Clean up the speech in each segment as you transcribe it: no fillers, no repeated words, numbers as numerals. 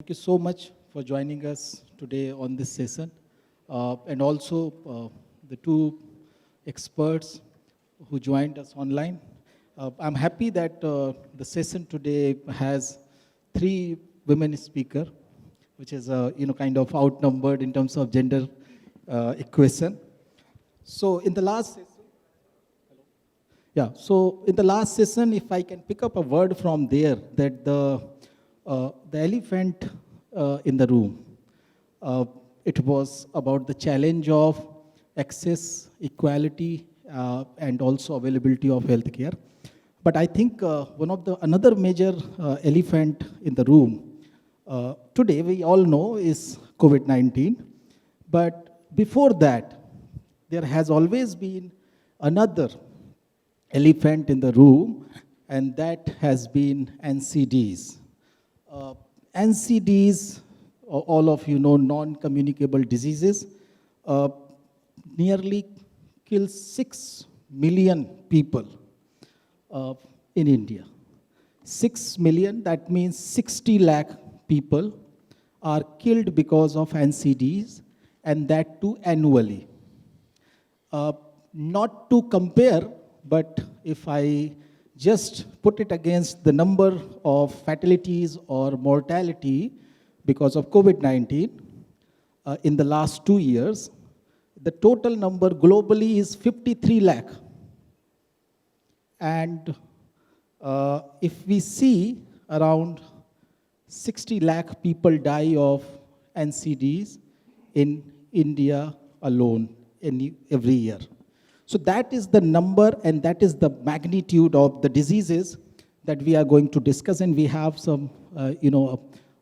Thank you so much for joining us today on this session, and also the two experts who joined us online. I'm happy that the session today has three women speakers, which is kind of outnumbered in terms of gender equation. So in the last session, so in the last session, if I can pick up a word from there, that the elephant in the room, it was about the challenge of access, equality, and also availability of healthcare. But I think another major elephant in the room today, we all know, is COVID-19. But before that, there has always been another elephant in the room, and that has been NCDs. NCDs, all of you know, non-communicable diseases, nearly kill 6 million people in India. 6 million, that means 60 lakh people are killed because of NCDs, and that too annually. Not to compare, but if I just put it against the number of fatalities or mortality because of COVID-19 in the last 2 years, the total number globally is 53 lakh. And if we see, around 60 lakh people die of NCDs in India alone every year. So that is the number, and that is the magnitude of the diseases that we are going to discuss. And we have some, a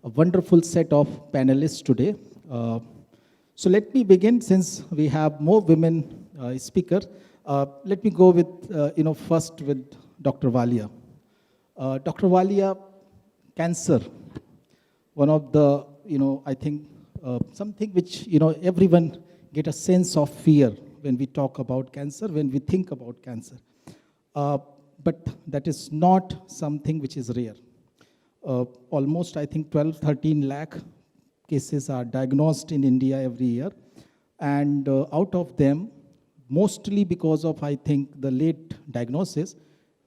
wonderful set of panelists today. So let me begin, since we have more women speakers. Let me go with, first with Dr. Walia. Dr. Walia, cancer, one of the, I think, something which, everyone get a sense of fear when we talk about cancer, when we think about cancer. But that is not something which is rare. Almost, I think, 12, 13 lakh cases are diagnosed in India every year. And out of them, mostly because of, I think, the late diagnosis,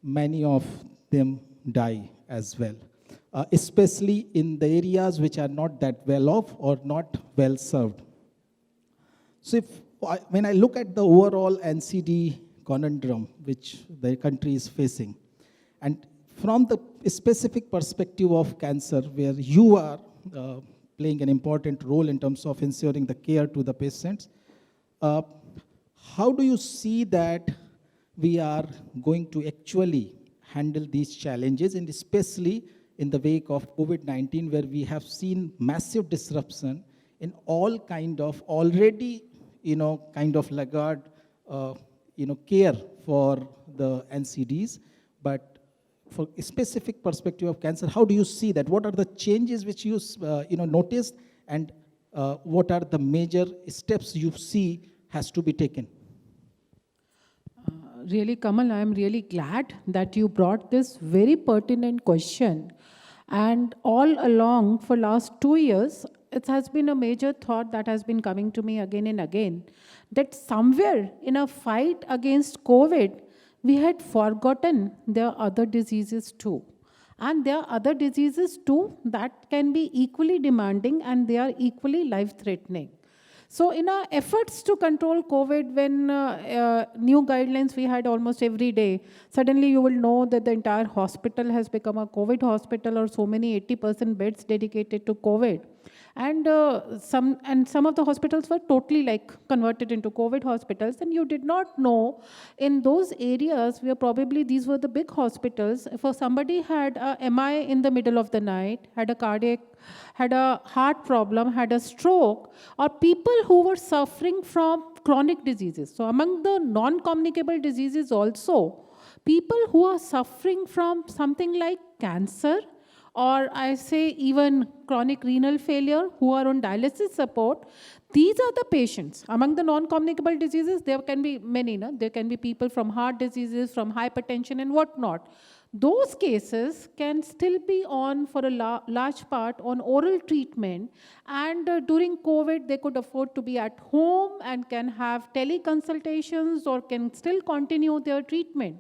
many of them die as well, especially in the areas which are not that well off or not well served. So when I look at the overall NCD conundrum which the country is facing, and from the specific perspective of cancer, where you are playing an important role in terms of ensuring the care to the patients, how do you see that we are going to actually handle these challenges, and especially in the wake of COVID-19, where we have seen massive disruption in all kind of already kind of laggard, care for the NCDs, but for a specific perspective of cancer, how do you see that? What are the changes which you, noticed, and what are the major steps you see has to be taken? Really, Kamal, I am really glad that you brought this very pertinent question. And all along, for last 2 years, it has been a major thought that has been coming to me again and again, that somewhere in a fight against COVID, we had forgotten there are other diseases too. And there are other diseases too that can be equally demanding, and they are equally life-threatening. So in our efforts to control COVID, when new guidelines we had almost every day, suddenly you will know that the entire hospital has become a COVID hospital, or so many 80% beds dedicated to COVID. And some of the hospitals were totally converted into COVID hospitals, and you did not know in those areas where probably these were the big hospitals, if somebody had a MI in the middle of the night, had a heart problem, had a stroke, or people who were suffering from chronic diseases. So among the non-communicable diseases also, people who are suffering from something like cancer, or I say even chronic renal failure, who are on dialysis support, these are the patients. Among the non-communicable diseases, there can be many. There can be people from heart diseases, from hypertension and whatnot. those cases can still be on for a large part on oral treatment, and during COVID they could afford to be at home and can have teleconsultations or can still continue their treatment.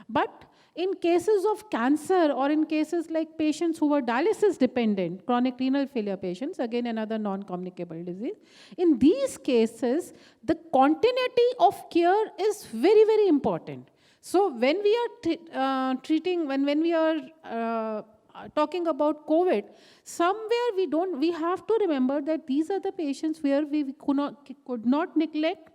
But in cases of cancer or in cases like patients who were dialysis dependent, chronic renal failure patients, again another non-communicable disease, in these cases, the continuity of care is very, very important. So when we are treating, when we are talking about COVID, somewhere we have to remember that these are the patients where we could not neglect,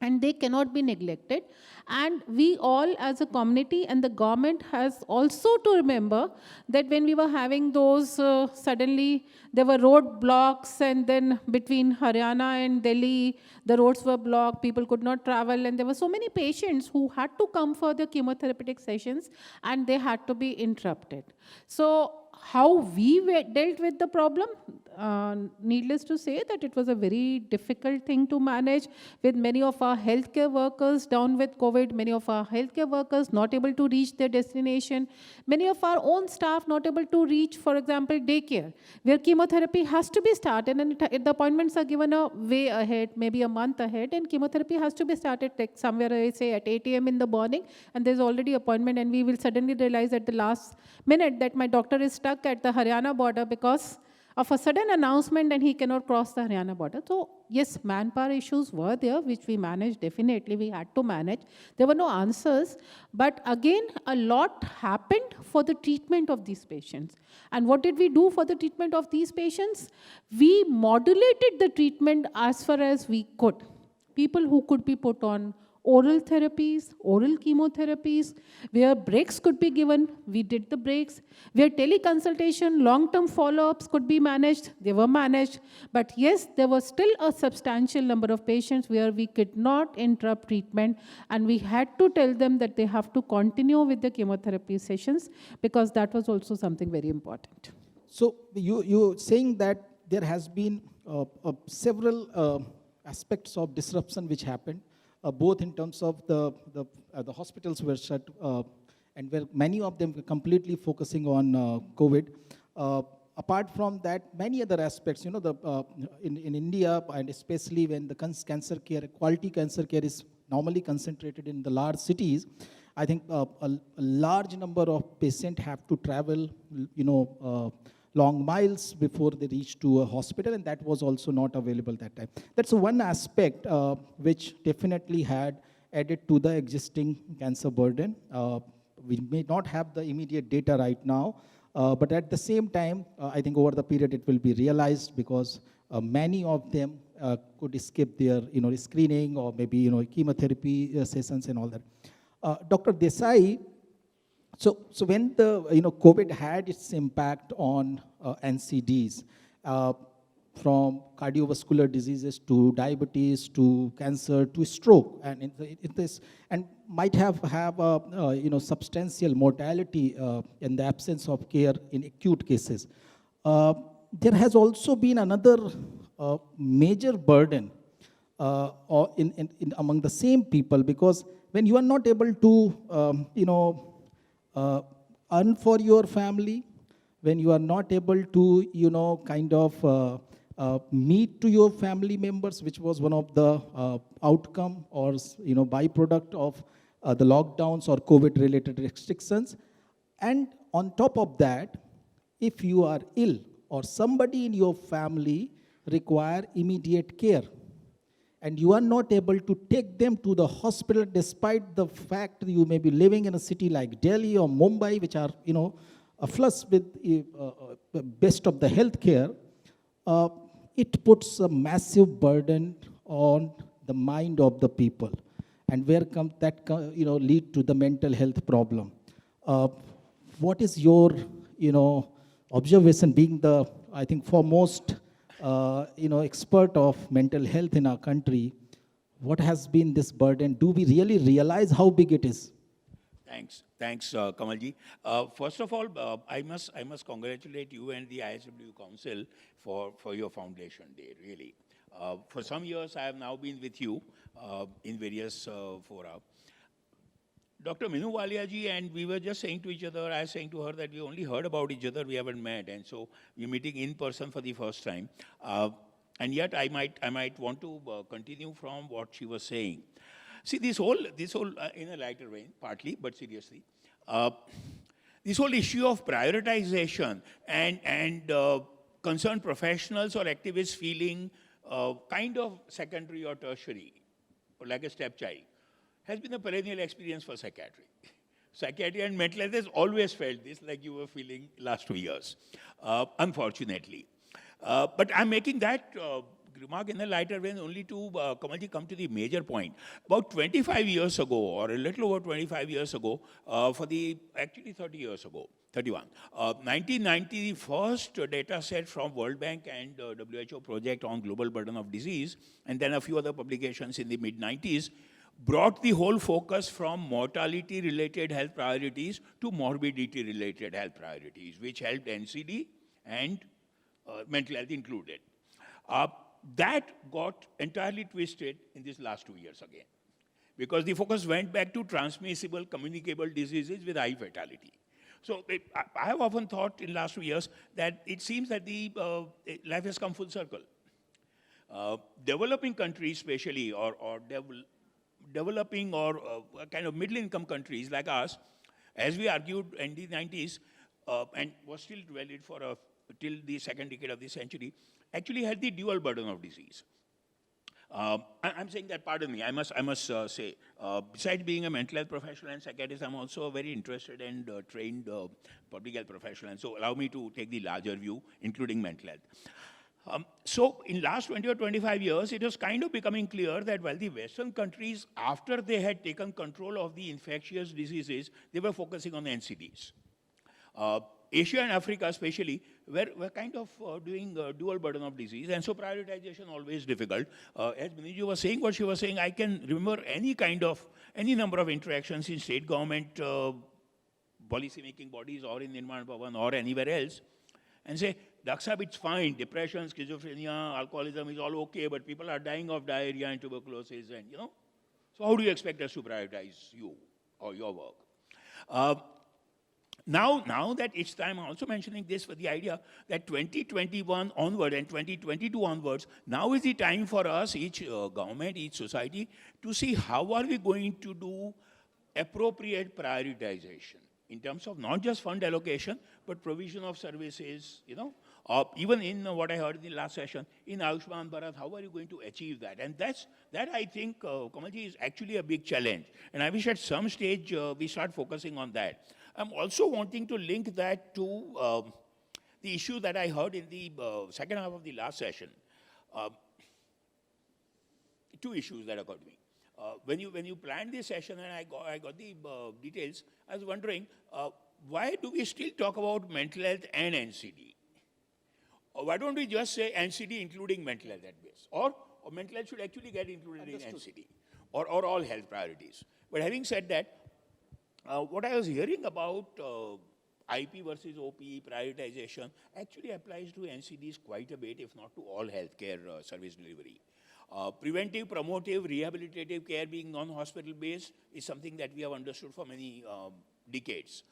and they cannot be neglected. And we all as a community and the government has also to remember that when we were having those, suddenly there were road blocks, and then between Haryana and Delhi, the roads were blocked, people could not travel, and there were so many patients who had to come for the chemotherapeutic sessions, and they had to be interrupted. So how we dealt with the problem, needless to say that it was a very difficult thing to manage, with many of our healthcare workers down with COVID, many of our healthcare workers not able to reach their destination, many of our own staff not able to reach, for example, daycare, where chemotherapy has to be started, and the appointments are given a way ahead, maybe a month ahead, and chemotherapy has to be started like somewhere, I say, at 8 a.m. in the morning, and there's already appointment, and we will suddenly realize at the last minute that my doctor is stuck at the Haryana border because of a sudden announcement and he cannot cross the Haryana border. So yes, manpower issues were there, which we managed, definitely we had to manage. There were no answers, but again, a lot happened for the treatment of these patients. And what did we do for the treatment of these patients? We modulated the treatment as far as we could. People who could be put on oral therapies, oral chemotherapies, where breaks could be given, we did the breaks, where teleconsultation, long-term follow-ups could be managed, they were managed. But yes, there was still a substantial number of patients where we could not interrupt treatment, and we had to tell them that they have to continue with the chemotherapy sessions, because that was also something very important. So you saying that there has been several aspects of disruption which happened, both in terms of the hospitals were shut, and where many of them were completely focusing on COVID. Apart from that, many other aspects, in India, and especially when the cancer care, quality cancer care is normally concentrated in the large cities, I think a large number of patients have to travel, long miles before they reach to a hospital, and that was also not available that time. That's one aspect which definitely had added to the existing cancer burden. We may not have the immediate data right now, but at the same time, I think over the period it will be realized, because many of them could skip their screening or maybe chemotherapy sessions and all that. Dr. Desai, so when the COVID had its impact on NCDs, from cardiovascular diseases to diabetes to cancer to stroke, and and might have a substantial mortality in the absence of care in acute cases. There has also been another major burden in among the same people, because when you are not able to earn for your family, when you are not able to, meet to your family members, which was one of the outcome or, byproduct of the lockdowns or COVID-related restrictions. And on top of that, if you are ill or somebody in your family require immediate care, and you are not able to take them to the hospital, despite the fact that you may be living in a city like Delhi or Mumbai, which are, flush with best of the healthcare, it puts a massive burden on the mind of the people, and where that lead to the mental health problem. What is your observation, being the, I think, foremost expert of mental health in our country? What has been this burden? Do we really realize how big it is? Thanks, Kamalji. First of all, I must congratulate you and the ISW Council for your Foundation Day, really. For some years, I have now been with you in various fora. Dr. Minu Walia ji and we were just saying to each other, I was saying to her that we only heard about each other, we haven't met, and so we're meeting in person for the first time. And yet I might want to continue from what she was saying. See, this whole in a lighter vein, partly, but seriously, this whole issue of prioritization and concerned professionals or activists feeling kind of secondary or tertiary, or like a stepchild, has been a perennial experience for psychiatry. Psychiatry and mental health has always felt this, like you were feeling last 2 years, unfortunately. But I'm making that remark in a lighter vein only to Kamalji come to the major point. About 25 years ago, or a little over 25 years ago, actually 30 years ago, 31, 1990, the first data set from World Bank and WHO project on global burden of disease, and then a few other publications in the mid-90s, brought the whole focus from mortality-related health priorities to morbidity-related health priorities, which helped NCD and mental health included. That got entirely twisted in these last 2 years again, because the focus went back to transmissible, communicable diseases with high fatality. So I have often thought in last 2 years that it seems that the life has come full circle. Developing countries, especially, or developing or kind of middle-income countries like us, as we argued in the 90s, and was still valid for till the second decade of the century, actually had the dual burden of disease. I'm saying that, pardon me, I must say, besides being a mental health professional and psychiatrist, I'm also a very interested and trained public health professional, and so allow me to take the larger view, including mental health. So in last 20 or 25 years, it was kind of becoming clear that while the Western countries, after they had taken control of the infectious diseases, they were focusing on NCDs. Asia and Africa especially were kind of doing dual burden of disease, and so prioritization always difficult. As Miniju was saying what she was saying, I can remember any number of interactions in state government policy-making bodies or in Nirman Bhavan or anywhere else, and say, Daksab, it's fine, depression, schizophrenia, alcoholism is all okay, but people are dying of diarrhea and tuberculosis, and so how do you expect us to prioritize you or your work? Now that it's time, I'm also mentioning this for the idea that 2021 onward and 2022 onwards, now is the time for us, each government, each society, to see how are we going to do appropriate prioritization in terms of not just fund allocation, but provision of services, even in what I heard in the last session, in Ayushman Bharat, how are you going to achieve that? And that I think, Kamalji, is actually a big challenge. And I wish at some stage we start focusing on that. I'm also wanting to link that to the issue that I heard in the second half of the last session. Two issues that occurred to me. When you planned this session and I got the details, I was wondering, why do we still talk about mental health and NCD? Or why don't we just say NCD including mental health at base? Or mental health should actually get included in NCD, or all health priorities. But having said that, what I was hearing about IP versus OP prioritization actually applies to NCDs quite a bit, if not to all healthcare service delivery. Preventive, promotive, rehabilitative care being non-hospital based is something that we have understood for many decades,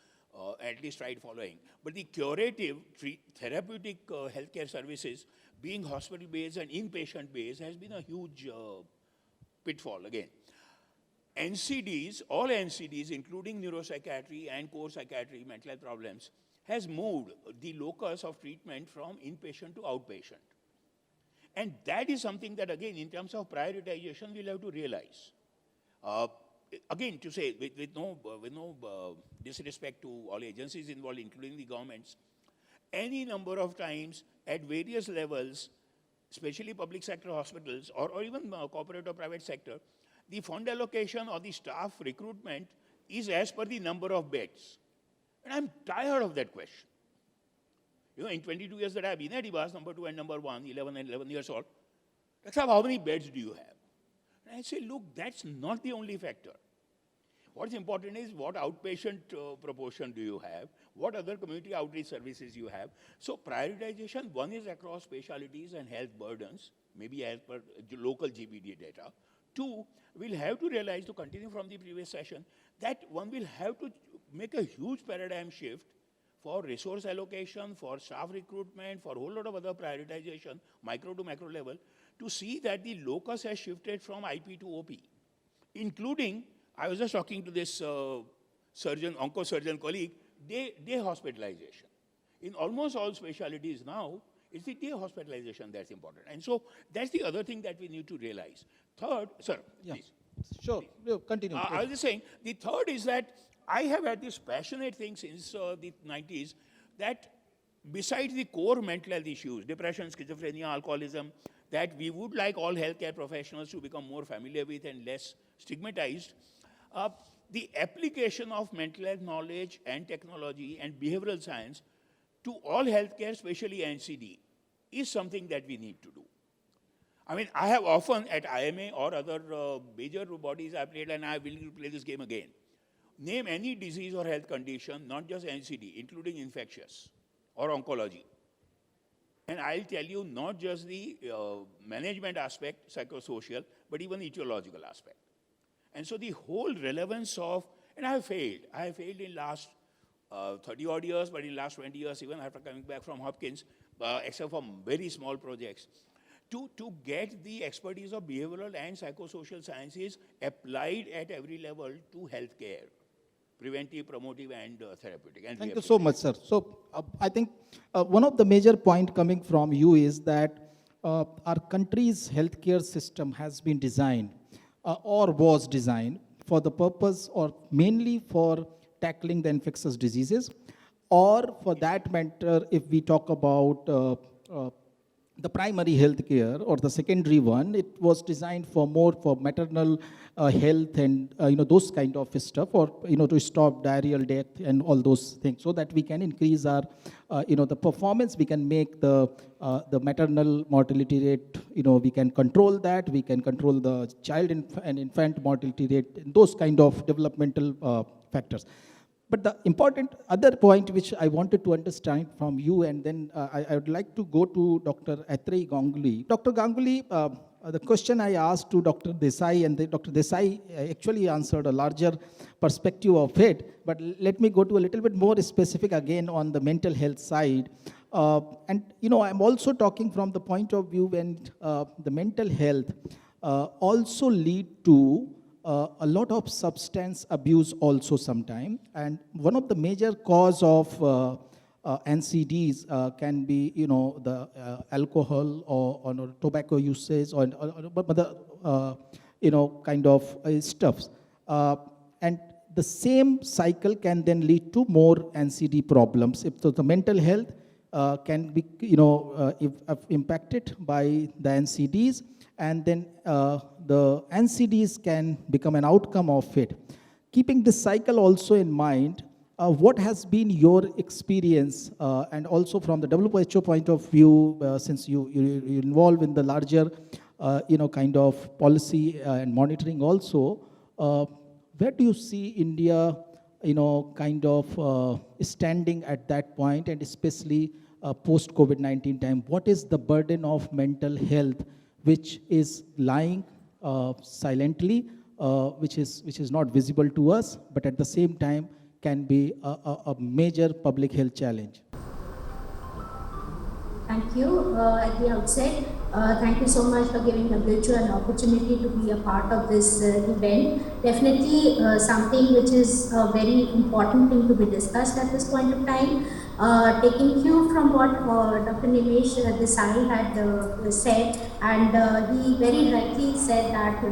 at least tried following. But the curative, therapeutic healthcare services being hospital based and inpatient based has been a huge pitfall again. NCDs, all NCDs, including neuropsychiatry and core psychiatry, mental health problems, has moved the locus of treatment from inpatient to outpatient. And that is something that, again, in terms of prioritization, we'll have to realize. Again, to say, with no disrespect to all agencies involved, including the governments, any number of times at various levels, especially public sector hospitals or even corporate or private sector, the fund allocation or the staff recruitment is as per the number of beds. And I'm tired of that question. In 22 years that I've been at IBAS, number 2 and number 1, 11 and 11 years old, that's how many beds do you have? And I say, look, that's not the only factor. What's important is what outpatient proportion do you have, what other community outreach services you have. So prioritization, one is across specialties and health burdens, maybe as per local GBD data. Two, we'll have to realize, to continue from the previous session, that one will have to make a huge paradigm shift for resource allocation, for staff recruitment, for a whole lot of other prioritization, micro to macro level, to see that the locus has shifted from IP to OP, including, I was just talking to this onco-surgeon colleague, day hospitalization. In almost all specialties now, it's the day hospitalization that's important. And so that's the other thing that we need to realize. Third, sir, Yeah. please. Sure. No, continue. I was just saying, the third is that I have had this passionate thing since the 90s that besides the core mental health issues, depression, schizophrenia, alcoholism, that we would like all healthcare professionals to become more familiar with and less stigmatized, the application of mental health knowledge and technology and behavioral science to all healthcare, especially NCD, is something that we need to do. I mean, I have often at IMA or other major bodies I played, and I'm willing to play this game again. Name any disease or health condition, not just NCD, including infectious or oncology. And I'll tell you not just the management aspect, psychosocial, but even etiological aspect. And so the whole relevance of, and I have failed. I have failed in last 30 odd years, but in last 20 years, even after coming back from Hopkins, except for very small projects, to get the expertise of behavioral and psychosocial sciences applied at every level to healthcare, preventive, promotive, and therapeutic. And Thank you so much, sir. So I think one of the major point coming from you is that our country's healthcare system has been designed or was designed for the purpose or mainly for tackling the infectious diseases, or for that matter, if we talk about the primary health care or the secondary one, it was designed for more for maternal health and those kind of stuff, or to stop diarrheal death and all those things, so that we can increase our the performance. We can make the maternal mortality rate, we can control that. We can control the child and infant mortality rate, those kind of developmental factors. But the important other point which I wanted to understand from you, and then I would like to go to Dr. Atreyi Ganguly. Dr. Ganguly, the question I asked to Dr. Desai, and Dr. Desai actually answered a larger perspective of it, but let me go to a little bit more specific again on the mental health side. And I'm also talking from the point of view when the mental health also lead to a lot of substance abuse also sometime, and one of the major cause of NCDs can be the alcohol or tobacco usage or other kind of stuffs, and the same cycle can then lead to more NCD problems. If the mental health can be if impacted by the NCDs, and then the NCDs can become an outcome of it. Keeping this cycle also in mind, what has been your experience, and also from the WHO point of view, since you involve in the larger kind of policy and monitoring also, where do you see India kind of standing at that point, and especially post COVID-19 time? What is the burden of mental health which is lying silently, which is not visible to us, but at the same time can be a major public health challenge? Thank you. At the outset, thank you so much for giving WHO an opportunity to be a part of this event. Definitely something which is a very important thing to be discussed at this point of time. Taking cue from what Dr. Nimesh Desai had said, and he very rightly said that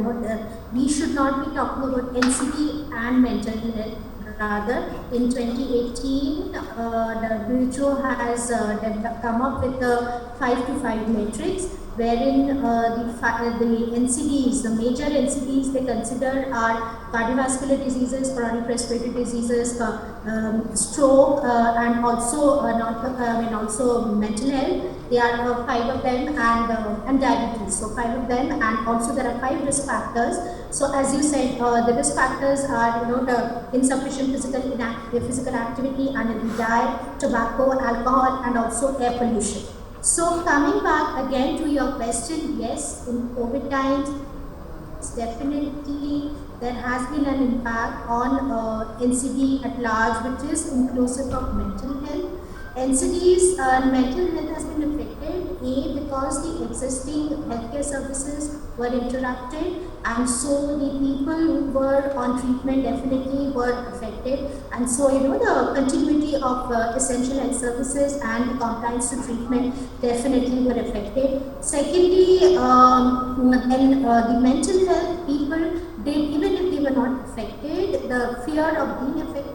we should not be talking about NCD and mental health. Rather, in 2018, WHO has come up with the 5 to 5 matrix, wherein the NCDs, the major NCDs they consider are cardiovascular diseases, chronic respiratory diseases, stroke, and also also mental health. There are 5 of them, and diabetes. So 5 of them, and also there are 5 risk factors. So as you said, the risk factors are the insufficient physical activity, unhealthy diet, tobacco, alcohol, and also air pollution. So coming back again to your question, yes, in COVID times, definitely there has been an impact on NCD at large, which is inclusive of mental health. NCD's mental health has been affected, A, because the existing healthcare services were interrupted, and so the people who were on treatment definitely were affected. And so, the continuity of essential health services and the compliance to treatment definitely were affected. Secondly, when the mental health people did, even if they were not affected, the fear of being affected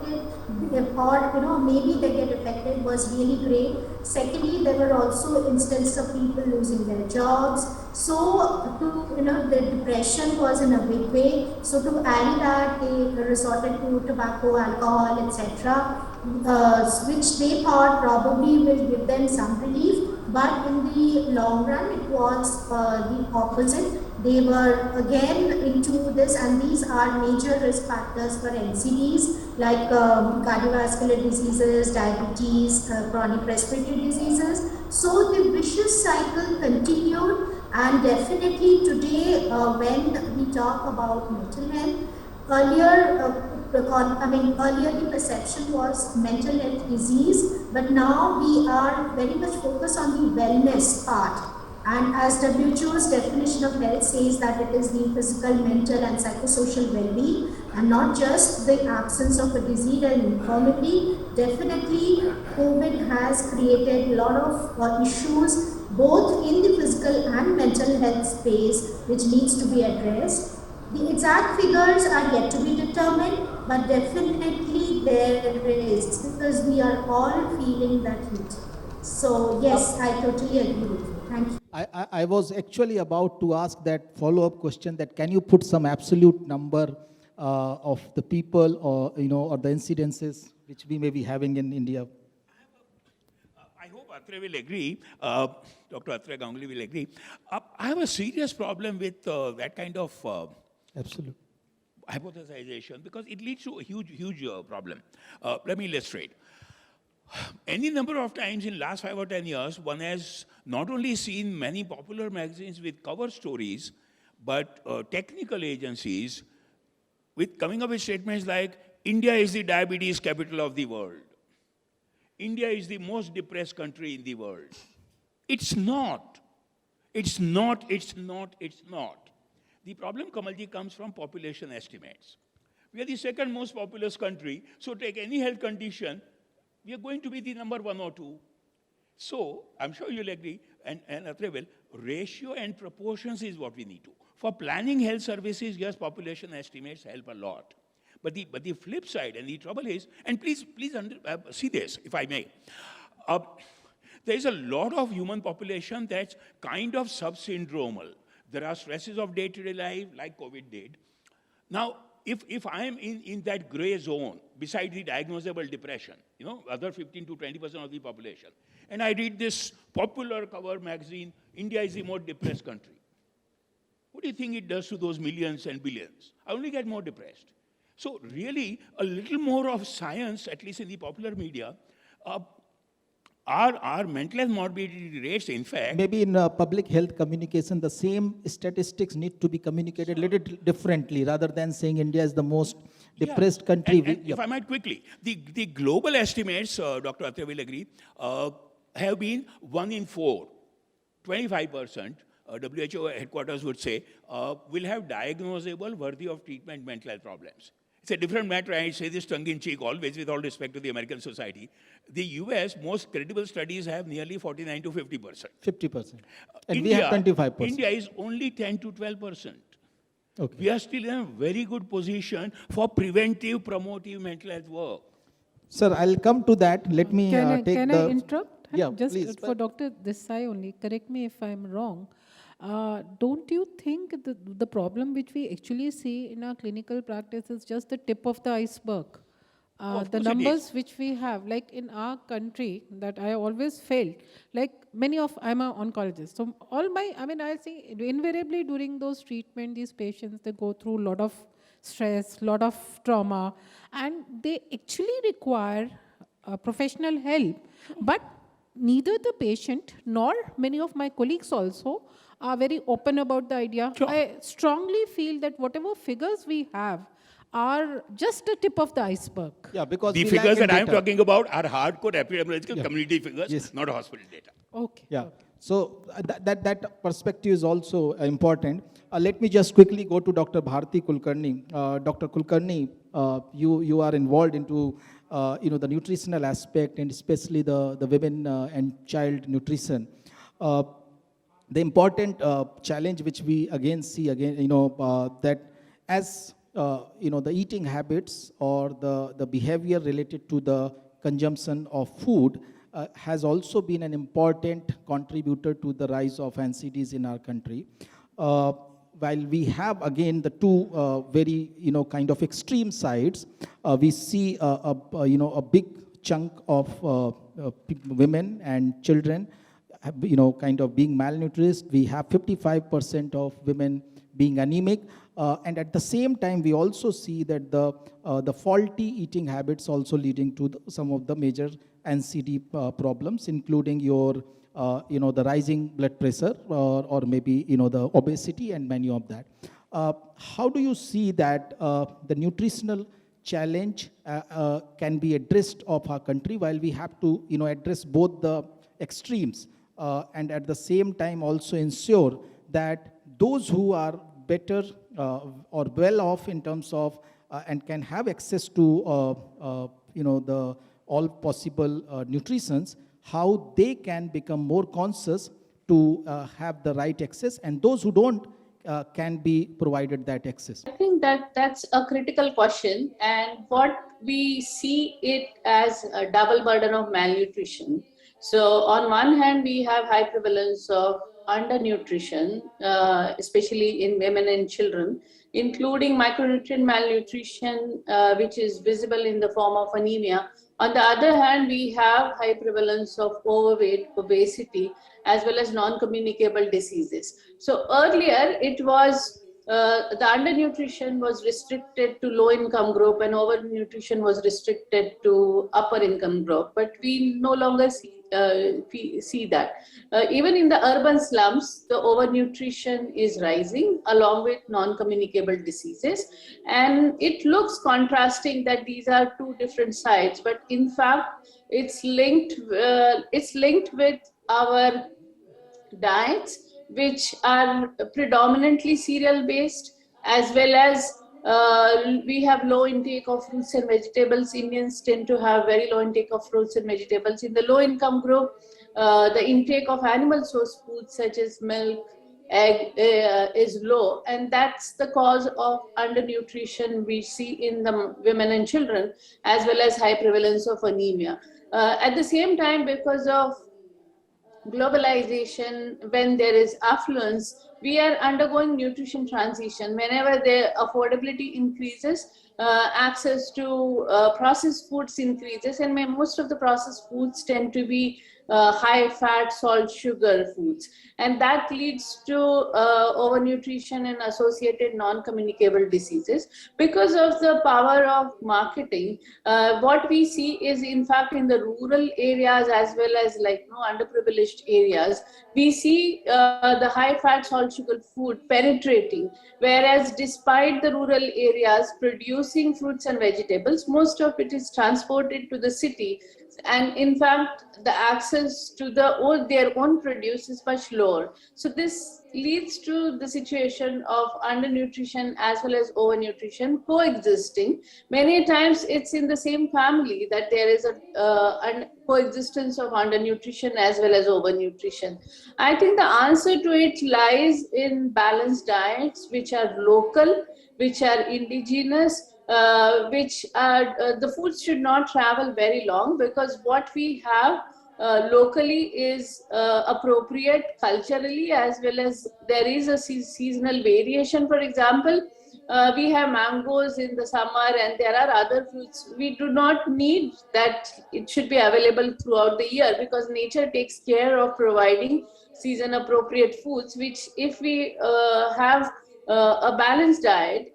or maybe they get affected was really great. Secondly, there were also instances of people losing their jobs. So the depression was in a big way. So to add that, they resorted to tobacco, alcohol, etc., which they thought probably will give them some relief. But in the long run, it was the opposite. They were again into this, and these are major risk factors for NCDs like cardiovascular diseases, diabetes, chronic respiratory diseases. So the vicious cycle continued, and definitely today, when we talk about mental health, earlier the perception was mental health disease, but now we are very much focused on the wellness part. And as WHO's definition of health says that it is the physical, mental, and psychosocial well-being, and not just the absence of a disease and infirmity. Definitely, COVID has created a lot of issues, both in the physical and mental health space, which needs to be addressed. The exact figures are yet to be determined, but definitely there is, because we are all feeling that heat. So yes, I totally agree with you. Thank you. I was actually about to ask that follow-up question, that can you put some absolute number of the people or the incidences which we may be having in India? I hope Atre will agree, Dr. Atre Ganguly will agree. I have a serious problem with that kind of Absolutely. hypothesization, because it leads to a huge problem. Let me illustrate. Any number of times in last 5 or 10 years, one has not only seen many popular magazines with cover stories, but technical agencies with coming up with statements like, India is the diabetes capital of the world. India is the most depressed country in the world. It's not. It's not. The problem, Kamalji, comes from population estimates. We are the second most populous country, so take any health condition, we are going to be the number 1 or 2. So, I'm sure you'll agree, and Atre will, ratio and proportions is what we need to. For planning health services, yes, population estimates help a lot. But the flip side, and the trouble is, and please see this, if I may. There is a lot of human population that's kind of subsyndromal. There are stresses of day-to-day life, like COVID did. Now, if I am in that gray zone, beside the diagnosable depression, other 15 to 20% of the population, and I read this popular cover magazine, India is the most depressed country. What do you think it does to those millions and billions? I only get more depressed. So really, a little more of science, at least in the popular media, our mental health morbidity rates, in fact... Maybe in public health communication, the same statistics need to be communicated a little differently, rather than saying India is the most depressed country. And if I might quickly, the global estimates, Dr. Atre will agree, have been 1 in 4, 25%, WHO headquarters would say, will have diagnosable, worthy of treatment mental health problems. It's a different matter. I say this tongue-in-cheek, always with all respect to the American society. The US, most credible studies have nearly 49 to 50%. 50%. And India, we have 25%. India is only 10 to 12%. Okay. We are still in a very good position for preventive, promotive mental health work. Sir, I'll come to that. Let me take Can I interrupt? Yeah, Just please. for Dr. Desai only, correct me if I'm wrong. Don't you think the problem which we actually see in our clinical practice is just the tip of the iceberg? Of The course it numbers is. which we have, like in our country, that I always felt, like I'm an oncologist. So I see invariably during those treatment, these patients, they go through a lot of stress, lot of trauma, and they actually require professional help. But neither the patient nor many of my colleagues also are very open about the idea. Sure. I strongly feel that whatever figures we have are just the tip of the iceberg. Yeah, because The we lack figures in that I am data. talking about are hardcore epidemiological community figures, Yes. not hospital data. Okay. Yeah. So that perspective is also important. Let me just quickly go to Dr. Bharti Kulkarni. Dr. Kulkarni, you are involved into the nutritional aspect and especially the women and child nutrition. The important challenge which we again see that as the eating habits or the behavior related to the consumption of food has also been an important contributor to the rise of NCDs in our country. While we have again the two very kind of extreme sides, we see a big chunk of women and children kind of being malnourished. We have 55% of women being anemic. And at the same time, we also see that the faulty eating habits also leading to some of the major NCD problems, including the rising blood pressure or maybe, the obesity and many of that. How do you see that the nutritional challenge can be addressed of our country while we have to, address both the extremes and at the same time also ensure that those who are better or well off in terms of and can have access to the all possible nutritions, how they can become more conscious to have the right access, and those who don't can be provided that access? I think that's a critical question, and what we see it as a double burden of malnutrition. So on one hand, we have high prevalence of undernutrition, especially in women and children, including micronutrient malnutrition, which is visible in the form of anemia. On the other hand, we have high prevalence of overweight, obesity, as well as non-communicable diseases. So earlier, it was the undernutrition was restricted to low-income group and overnutrition was restricted to upper-income group. But we no longer see that. Even in the urban slums, the overnutrition is rising along with non-communicable diseases. And it looks contrasting that these are two different sides, but in fact, it's linked with our diets, which are predominantly cereal based, as well as we have low intake of fruits and vegetables. Indians tend to have very low intake of fruits and vegetables. In the low income group, the intake of animal source foods such as milk, egg is low, and that's the cause of undernutrition we see in the women and children, as well as high prevalence of anemia. At the same time, because of globalization, when there is affluence, we are undergoing nutrition transition. Whenever the affordability increases, access to processed foods increases, and most of the processed foods tend to be high fat, salt, sugar foods, and that leads to overnutrition and associated non-communicable diseases. Because of the power of marketing, what we see is, in fact, in the rural areas as well as underprivileged areas, we see the high fat, salt, sugar food penetrating, whereas despite the rural areas producing fruits and vegetables, most of it is transported to the city, and in fact the access to their own produce is much lower. So this leads to the situation of undernutrition as well as overnutrition coexisting. Many times it's in the same family that there is a coexistence of undernutrition as well as overnutrition. I think the answer to it lies in balanced diets, which are local, which are indigenous, which are the foods should not travel very long, because what we have locally is appropriate culturally, as well as there is a seasonal variation. For example, we have mangoes in the summer and there are other fruits. We do not need that it should be available throughout the year, because nature takes care of providing season appropriate foods, which if we have a balanced diet,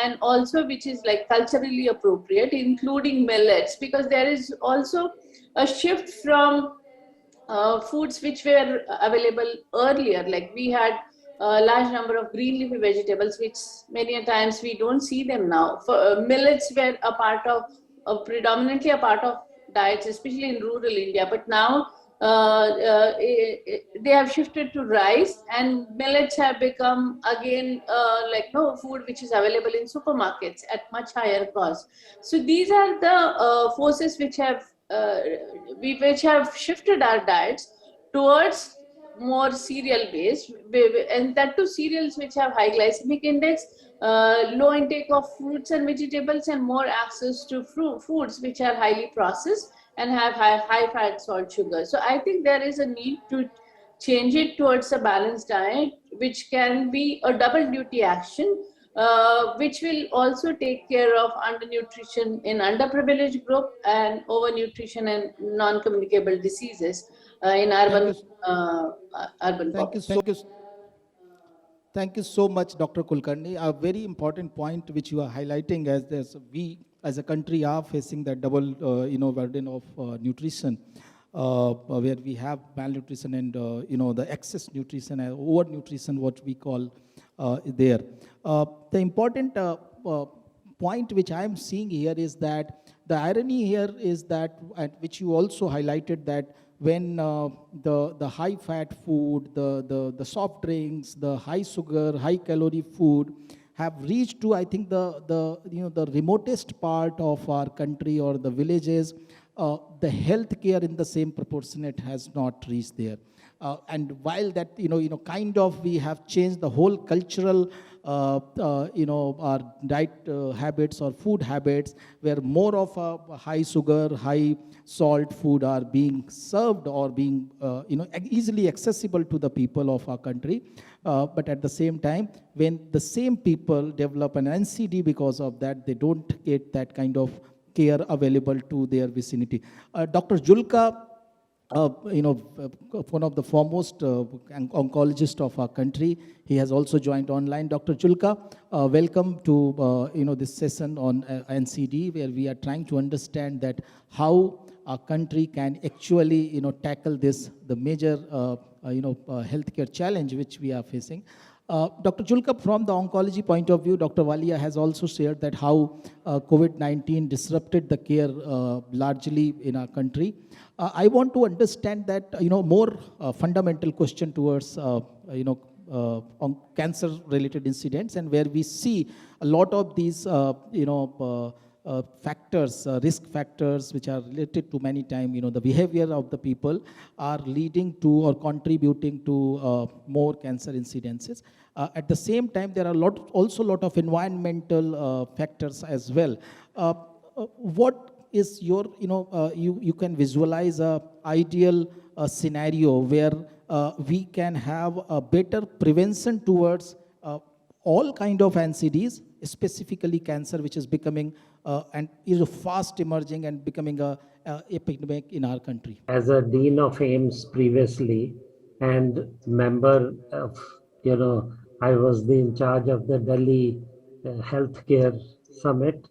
and also which is culturally appropriate, including millets, because there is also a shift from foods which were available earlier. Like we had a large number of green leafy vegetables, which many a times we don't see them now. For millets were a part of, predominantly a part of diets, especially in rural India. But now they have shifted to rice, and millets have become again like no food which is available in supermarkets at much higher cost. So these are the forces which have which have shifted our diets towards more cereal based, and that too cereals which have high glycemic index, low intake of fruits and vegetables, and more access to foods which are highly processed and have high fat, salt, sugar. So I think there is a need to change it towards a balanced diet, which can be a double duty action, which will also take care of undernutrition in underprivileged group and overnutrition and non-communicable diseases in urban urban Thank you population. Thank you so much, Dr. Kulkarni. A very important point which you are highlighting, as we as a country are facing that double, burden of nutrition, where we have malnutrition and the excess nutrition and overnutrition, what we call there. The important point which I am seeing here is that the irony here is that, and which you also highlighted, that when the high fat food, the soft drinks, the high sugar, high calorie food have reached to, I think, the remotest part of our country or the villages, the health care in the same proportionate has not reached there. And while that, kind of we have changed the whole cultural, our diet habits or food habits, where more of a high sugar, high salt food are being served or being, easily accessible to the people of our country. But at the same time, when the same people develop an NCD because of that, they don't get that kind of care available to their vicinity. Dr. Julka, one of the foremost oncologists of our country, he has also joined online. Dr. Julka, welcome to this session on NCD, where we are trying to understand that how our country can actually tackle this, the major healthcare challenge which we are facing. Dr. Julka, from the oncology point of view, Dr. Walia has also shared that how COVID-19 disrupted the care largely in our country. I want to understand that, more fundamental question towards, on cancer-related incidents, and where we see a lot of these, factors, risk factors, which are related to many times, the behavior of the people are leading to or contributing to more cancer incidences. At the same time, there are also a lot of environmental factors as well. What is your, you can visualize a ideal scenario where we can have a better prevention towards all kind of NCDs, specifically cancer, which is becoming and is fast emerging and becoming a epidemic in our country. As a dean of AIMS previously and member of, I was in charge of the Delhi Healthcare Summit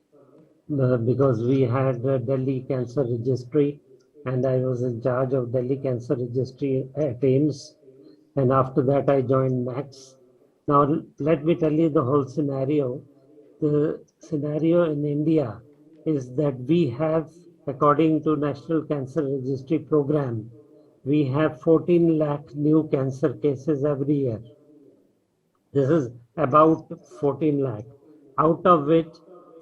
because we had a Delhi Cancer Registry, and I was in charge of Delhi Cancer Registry at AIMS. And after that, I joined Max. Now, let me tell you the whole scenario. The scenario in India is that we have, according to National Cancer Registry Program, we have 14 lakh new cancer cases every year. This is about 14 lakh, out of which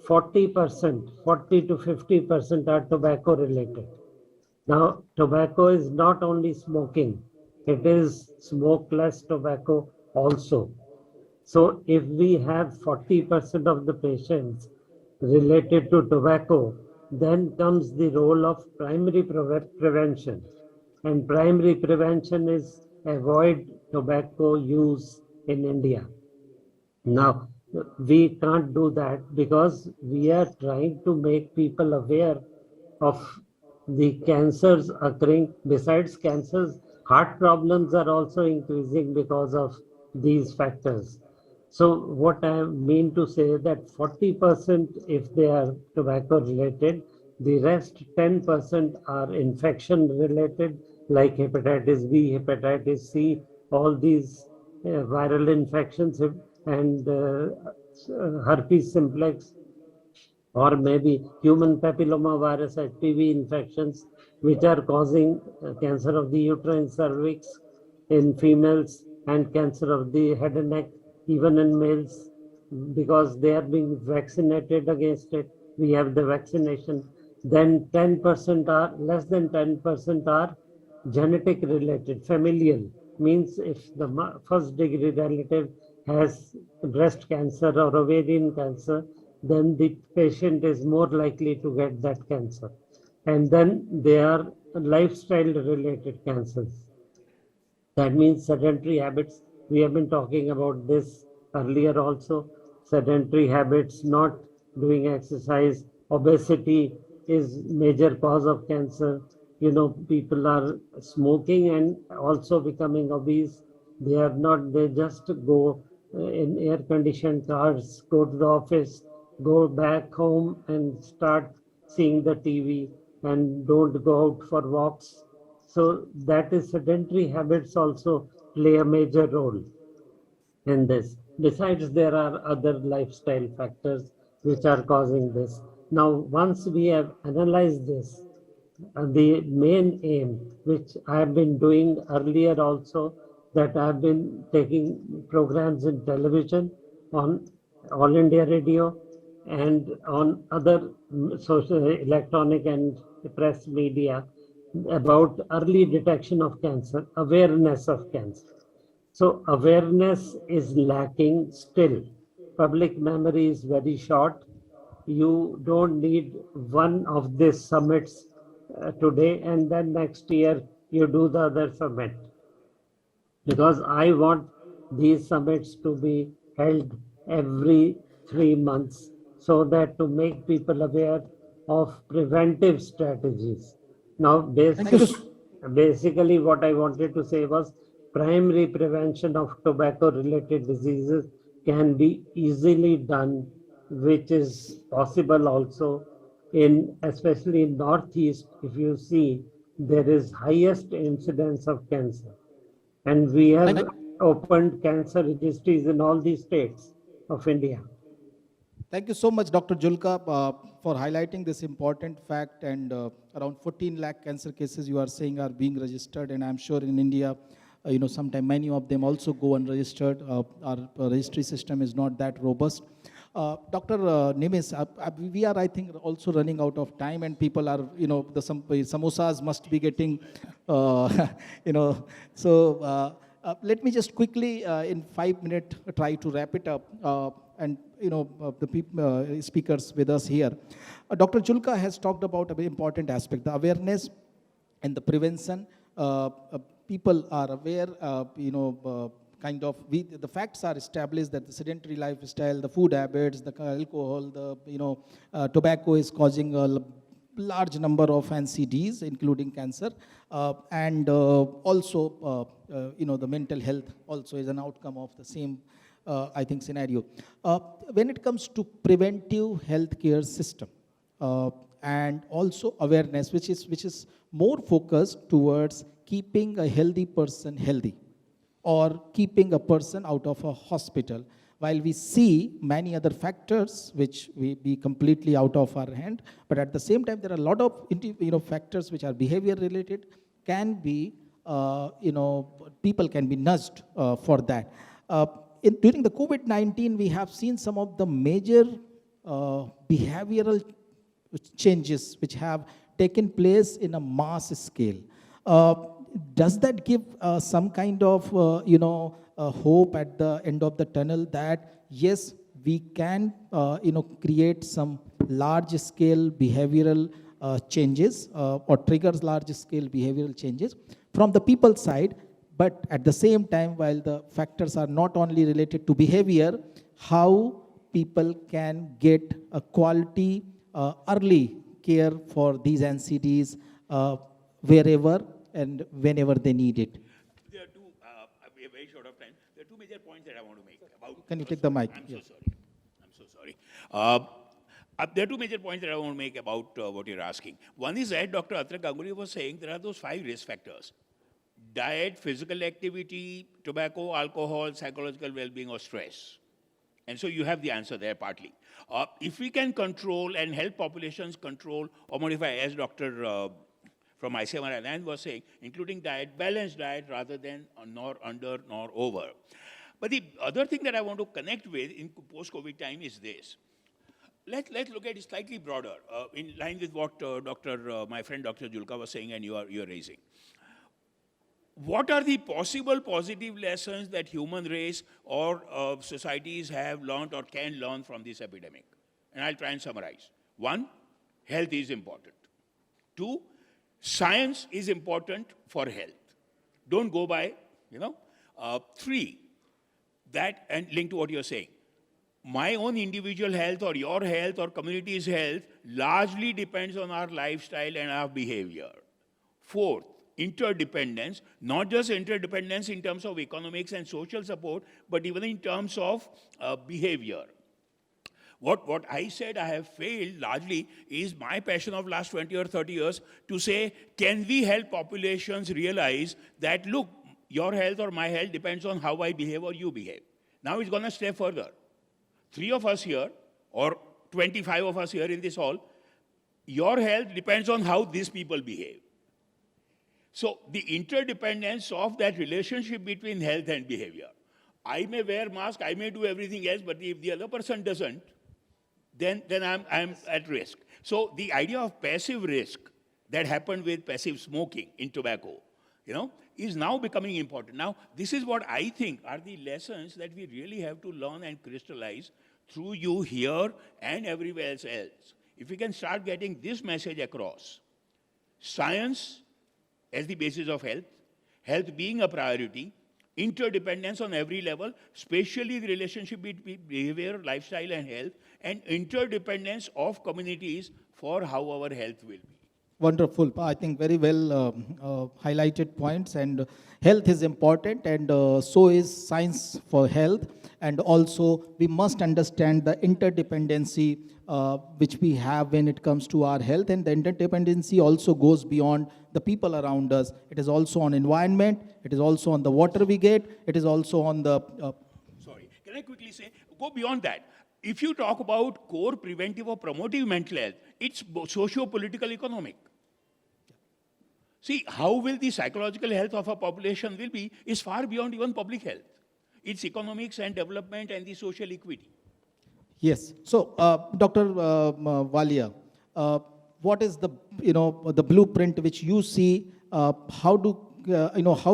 40%, 40 to 50% are tobacco related. Now, tobacco is not only smoking, it is smokeless tobacco also. So if we have 40% of the patients related to tobacco, then comes the role of primary prevention. And primary prevention is avoid tobacco use in India. Now, we can't do that because we are trying to make people aware of the cancers occurring. Besides cancers, heart problems are also increasing because of these factors. So what I mean to say that 40% if they are tobacco related, the rest 10% are infection related, like hepatitis B, hepatitis C, all these viral infections and herpes simplex, or maybe human papillomavirus HPV infections, which are causing cancer of the uterine cervix in females and cancer of the head and neck, even in males, because they are being vaccinated against it. We have the vaccination. Then 10% are, less than 10% are genetic related, familial, means if the first degree relative has breast cancer or ovarian cancer, then the patient is more likely to get that cancer. And then there are lifestyle related cancers. That means sedentary habits. We have been talking about this earlier also. Sedentary habits, not doing exercise, obesity is major cause of cancer. You know, people are smoking and also becoming obese. They are not, they just go in air conditioned cars, go to the office, go back home and start seeing the TV and don't go out for walks. So that is sedentary habits also play a major role in this. Besides, there are other lifestyle factors which are causing this. Now, once we have analyzed this, the main aim, which I have been doing earlier also, that I have been taking programs in television, on All India Radio, and on other social, electronic and press media about early detection of cancer, awareness of cancer. So awareness is lacking still. Public memory is very short. You don't need one of these summits today and then next year you do the other summit. Because I want these summits to be held every 3 months so that to make people aware of preventive strategies. Now, basically what I wanted to say was primary prevention of tobacco related diseases can be easily done, which is possible also in, especially in Northeast. If you see, there is highest incidence of cancer. And we have opened cancer registries in all the states of India. Thank you so much, Dr. Julka, for highlighting this important fact. And around 14 lakh cancer cases you are saying are being registered. And I'm sure in India, sometime many of them also go unregistered. Our registry system is not that robust. Dr. Nimis, we are, I think, also running out of time, and people are, the samosas must be getting, So let me just quickly, in 5 minutes, try to wrap it up. And the speakers with us here. Dr. Julka has talked about a very important aspect, the awareness and the prevention. People are aware, the facts are established that the sedentary lifestyle, the food habits, the alcohol, the tobacco is causing a large number of NCDs, including cancer, and also, the mental health also is an outcome of the same, I think, scenario. When it comes to preventive healthcare system, and also awareness, which is more focused towards keeping a healthy person healthy, or keeping a person out of a hospital, while we see many other factors which will be completely out of our hand, but at the same time there are a lot of factors which are behavior related, can be people can be nudged for that. During the COVID-19, we have seen some of the major behavioral changes which have taken place in a mass scale. Does that give some kind of hope at the end of the tunnel that yes, we can create some large scale behavioral changes or triggers large scale behavioral changes from the people side, but at the same time, while the factors are not only related to behavior, how people can get a quality early care for these NCDs wherever and whenever they need it. There are two, we are very short of time. There are two major points that I want to make about. Can you take the mic? I'm Yes. so sorry. There are two major points that I want to make about what you're asking. One is that Dr. Atra Ganguly was saying there are those 5 risk factors. diet, physical activity, tobacco, alcohol, psychological well-being, or stress. And so you have the answer there partly. If we can control and help populations control or modify, as Dr. From ICMR Alliance was saying, including diet, balanced diet rather than nor under nor over. But the other thing that I want to connect with in post-COVID time is this. Let's look at it slightly broader, in line with what my friend Dr. Julka was saying and you're raising. What are the possible positive lessons that human race or societies have learned or can learn from this epidemic? And I'll try and summarize. 1, health is important. 2, science is important for health. Don't go by, 3, that, and linked to what you're saying. My own individual health or your health or community's health largely depends on our lifestyle and our behavior. 4th, interdependence, not just interdependence in terms of economics and social support, but even in terms of behavior. What I said I have failed largely is my passion of last 20 or 30 years to say, can we help populations realize that, look, your health or my health depends on how I behave or you behave. Now it's going to step further. 3 of us here, or 25 of us here in this hall, your health depends on how these people behave. So the interdependence of that relationship between health and behavior. I may wear mask, I may do everything else, but if the other person doesn't, then I'm at risk. So the idea of passive risk that happened with passive smoking in tobacco, is now becoming important. Now, this is what I think are the lessons that we really have to learn and crystallize through you here and everywhere else. If we can start getting this message across, science as the basis of health, health being a priority, interdependence on every level, especially the relationship between behavior, lifestyle, and health, and interdependence of communities for how our health will be. Wonderful. I think very well highlighted points, and health is important, and so is science for health. And also we must understand the interdependency which we have when it comes to our health, and the interdependency also goes beyond the people around us. It is also on environment, it is also on the water we get, it is also on the... Sorry, can I quickly say, go beyond that. If you talk about core preventive or promotive mental health, it's socio-political economic. See, how will the psychological health of a population will be is far beyond even public health. It's economics and development and the social equity. Yes. So, Dr. Walia, what is the the blueprint which you see? How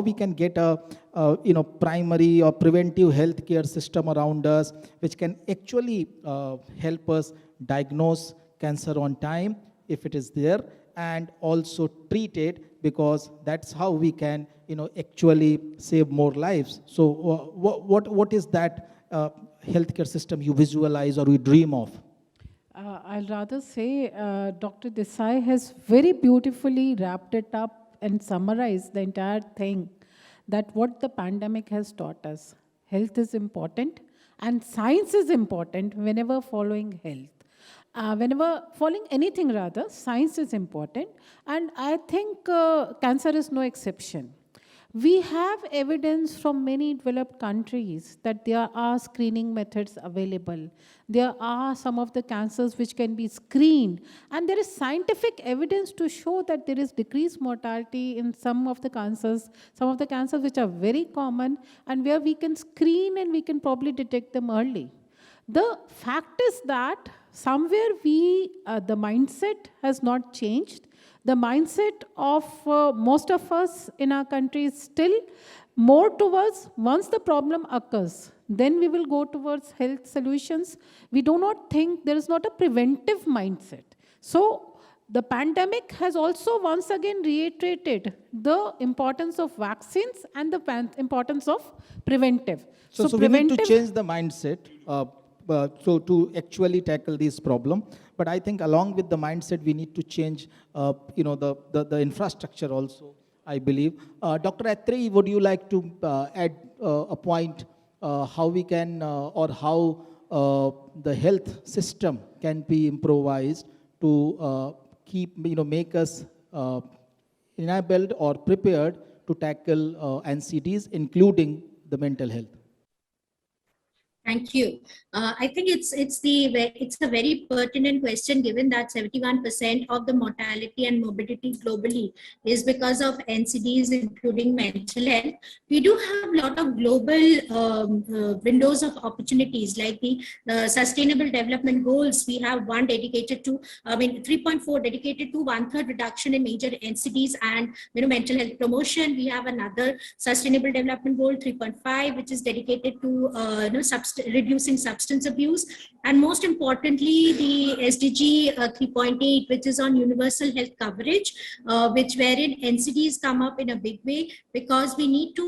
we can get a primary or preventive healthcare system around us, which can actually help us diagnose cancer on time if it is there, and also treat it, because that's how we can actually save more lives. So what is that healthcare system you visualize or you dream of? I'll rather say Dr. Desai has very beautifully wrapped it up and summarized the entire thing, that what the pandemic has taught us. Health is important and science is important whenever following health. Whenever following anything rather, science is important, and I think cancer is no exception. We have evidence from many developed countries that there are screening methods available. There are some of the cancers which can be screened, and there is scientific evidence to show that there is decreased mortality in some of the cancers which are very common, and where we can screen and we can probably detect them early. The fact is that somewhere the mindset has not changed. The mindset of most of us in our country is still more towards, once the problem occurs, then we will go towards health solutions. We do not think, there is not a preventive mindset. So the pandemic has also once again reiterated the importance of vaccines and the importance of preventive. So we need to change the mindset to actually tackle this problem. But I think along with the mindset, we need to change, the infrastructure also, I believe. Dr. Atri, would you like to add a point how we can, or how the health system can be improvised to make us enabled or prepared to tackle NCDs, including the mental health? Thank you. I think it's a very pertinent question, given that 71% of the mortality and morbidity globally is because of NCDs, including mental health. We do have a lot of global windows of opportunities, like the Sustainable Development Goals. We have one dedicated to, 3.4 dedicated to 1/3 reduction in major NCDs and mental health promotion. We have another Sustainable Development Goal 3.5, which is dedicated to reducing substance abuse, and most importantly the SDG 3.8, which is on universal health coverage, wherein NCDs come up in a big way, because we need to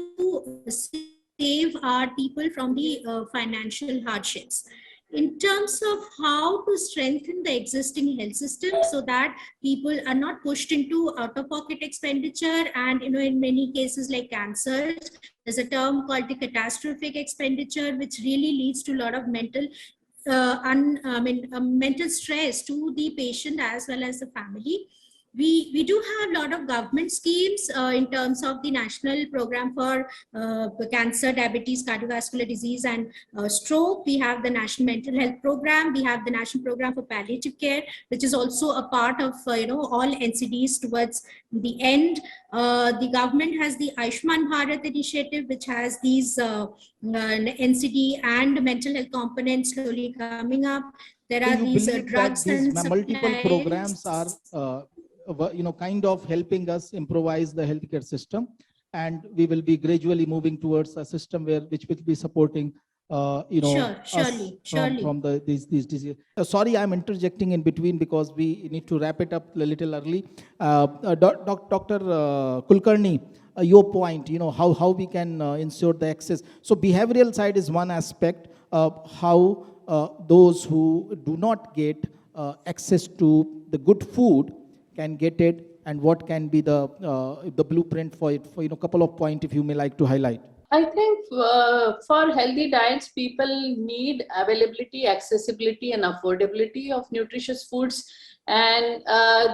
save our people from the financial hardships. In terms of how to strengthen the existing health system so that people are not pushed into out-of-pocket expenditure, and in many cases like cancers, there's a term called the catastrophic expenditure, which really leads to a lot of mental mental stress to the patient as well as the family. We do have a lot of government schemes in terms of the National Program for Cancer, Diabetes, Cardiovascular Disease, and Stroke. We have the National Mental Health Program. We have the National Program for Palliative Care, which is also a part of all NCDs towards the end. The government has the Ayushman Bharat initiative, which has these NCD and mental health components slowly coming up. There are Do you these believe drugs that these and multiple supplies. programs are kind of helping us improvise the healthcare system, and we will be gradually moving towards a system which will be supporting Surely. from these diseases. Sorry, I'm interjecting in between because we need to wrap it up a little early. Dr. Kulkarni, your point, how we can ensure the access. So behavioral side is one aspect of how those who do not get access to the good food can get it, and what can be the blueprint for it. For a couple of points, if you may like to highlight. I think for healthy diets, people need availability, accessibility, and affordability of nutritious foods. And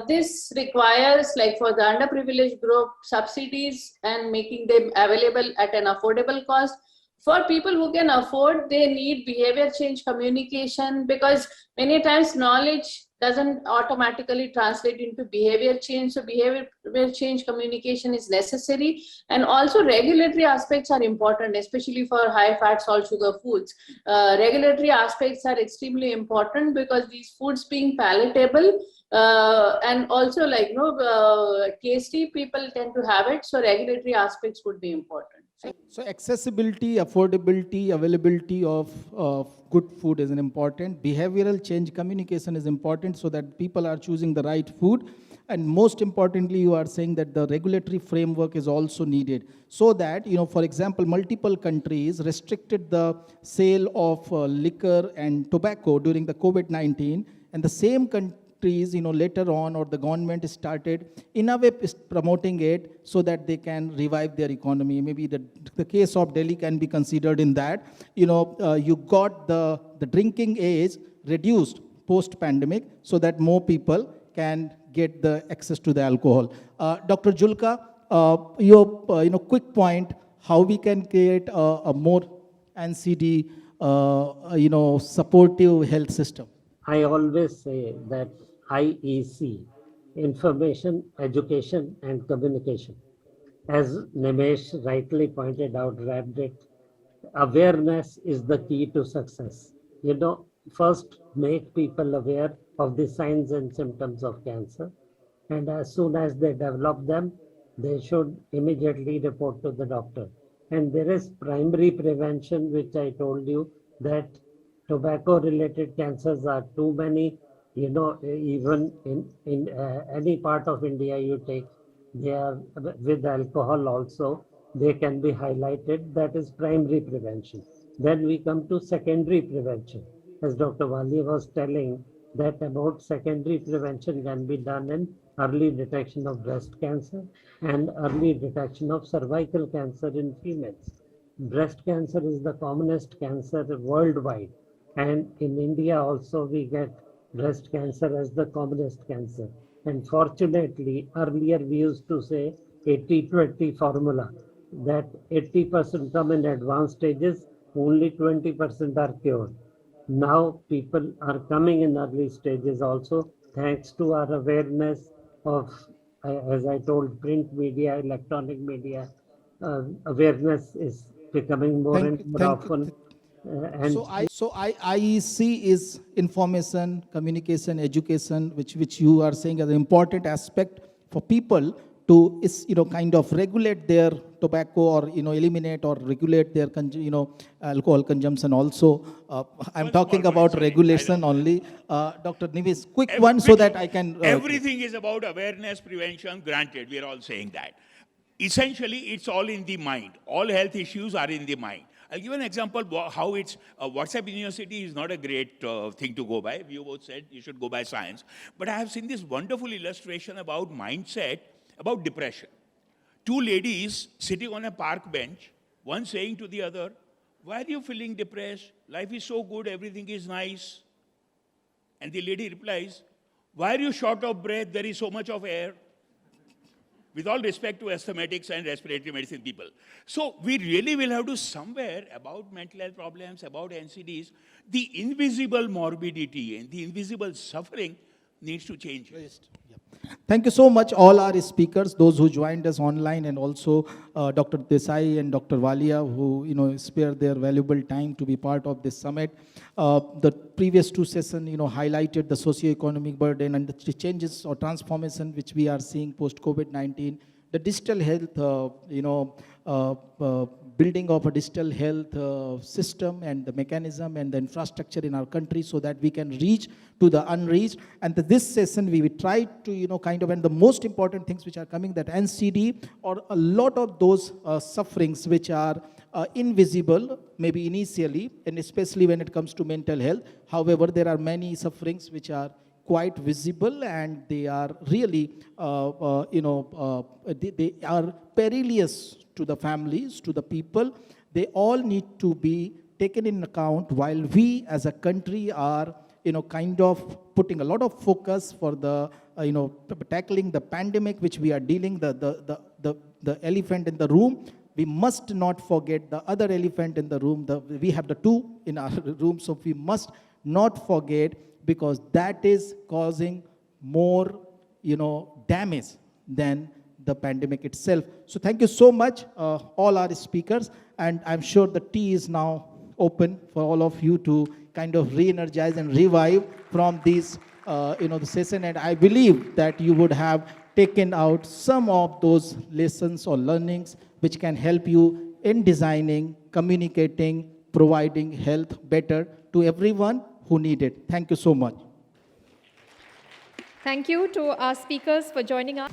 this requires, like for the underprivileged group, subsidies and making them available at an affordable cost. For people who can afford, they need behavior change communication, because many times knowledge doesn't automatically translate into behavior change. So behavior change communication is necessary. And also regulatory aspects are important, especially for high fat, salt, sugar foods. Regulatory aspects are extremely important, because these foods being palatable and also tasty, people tend to have it. So regulatory aspects would be important. So accessibility, affordability, availability of good food is an important. Behavioral change communication is important, so that people are choosing the right food. And most importantly, you are saying that the regulatory framework is also needed, so that, for example, multiple countries restricted the sale of liquor and tobacco during the COVID-19, and the same countries, later on, or the government started in a way promoting it so that they can revive their economy. Maybe the case of Delhi can be considered in that. You got the drinking age reduced post-pandemic, so that more people can get the access to the alcohol. Dr. Julka, your quick point, how we can create a more NCD, supportive health system. I always say that IEC, information, education, and communication. As Nimesh rightly pointed out, wrapped it, awareness is the key to success. First make people aware of the signs and symptoms of cancer, and as soon as they develop them, they should immediately report to the doctor. And there is primary prevention, which I told you, that tobacco-related cancers are too many. Even in any part of India you take, they are with alcohol also, they can be highlighted. That is primary prevention. Then we come to secondary prevention. As Dr. Wali was telling, that about secondary prevention can be done in early detection of breast cancer and early detection of cervical cancer in females. Breast cancer is the commonest cancer worldwide. And in India also, we get breast cancer as the commonest cancer. And fortunately, earlier we used to say 80-20 formula, that 80% come in advanced stages, only 20% are cured. Now people are coming in early stages also, thanks to our awareness of, as I told, print media, electronic media. Awareness is becoming more and more Thank you. often. And IEC is information, communication, education, which you are saying as an important aspect for people to kind of regulate their tobacco, or eliminate or regulate their alcohol consumption also. I'm talking about sorry, regulation only. Dr. Nivis, quick one so that I can. Everything is about awareness, prevention, granted, we are all saying that. Essentially, it's all in the mind. All health issues are in the mind. I'll give an example how it's, WhatsApp University is not a great thing to go by. You both said you should go by science. But I have seen this wonderful illustration about mindset, about depression. Two ladies sitting on a park bench, one saying to the other, "Why are you feeling depressed? Life is so good, everything is nice." And the lady replies, "Why are you short of breath? There is so much of air." With all respect to asthmatics and respiratory medicine people. So we really will have to somewhere about mental health problems, about NCDs, the invisible morbidity and the invisible suffering needs to change. Thank you so much, all our speakers, those who joined us online, and also Dr. Desai and Dr. Walia, who spared their valuable time to be part of this summit. The previous two sessions, highlighted the socio-economic burden and the changes or transformation which we are seeing post COVID-19. The digital health, building of a digital health system and the mechanism and the infrastructure in our country so that we can reach to the unreached. And this session, we try to, and the most important things which are coming, that NCD or a lot of those sufferings which are invisible, maybe initially, and especially when it comes to mental health. However, there are many sufferings which are quite visible, and they are really, they are perilous to the families, to the people. They all need to be taken in account while we as a country are, kind of putting a lot of focus for the, tackling the pandemic which we are dealing, the elephant in the room. We must not forget the other elephant in the room. We have the two in our room, so we must not forget, because that is causing more, damage than the pandemic itself. So thank you so much, all our speakers, and I'm sure the tea is now open for all of you to kind of re-energize and revive from this, the session. And I believe that you would have taken out some of those lessons or learnings which can help you in designing, communicating, providing health better to everyone who need it. Thank you so much. Thank you to our speakers for joining us.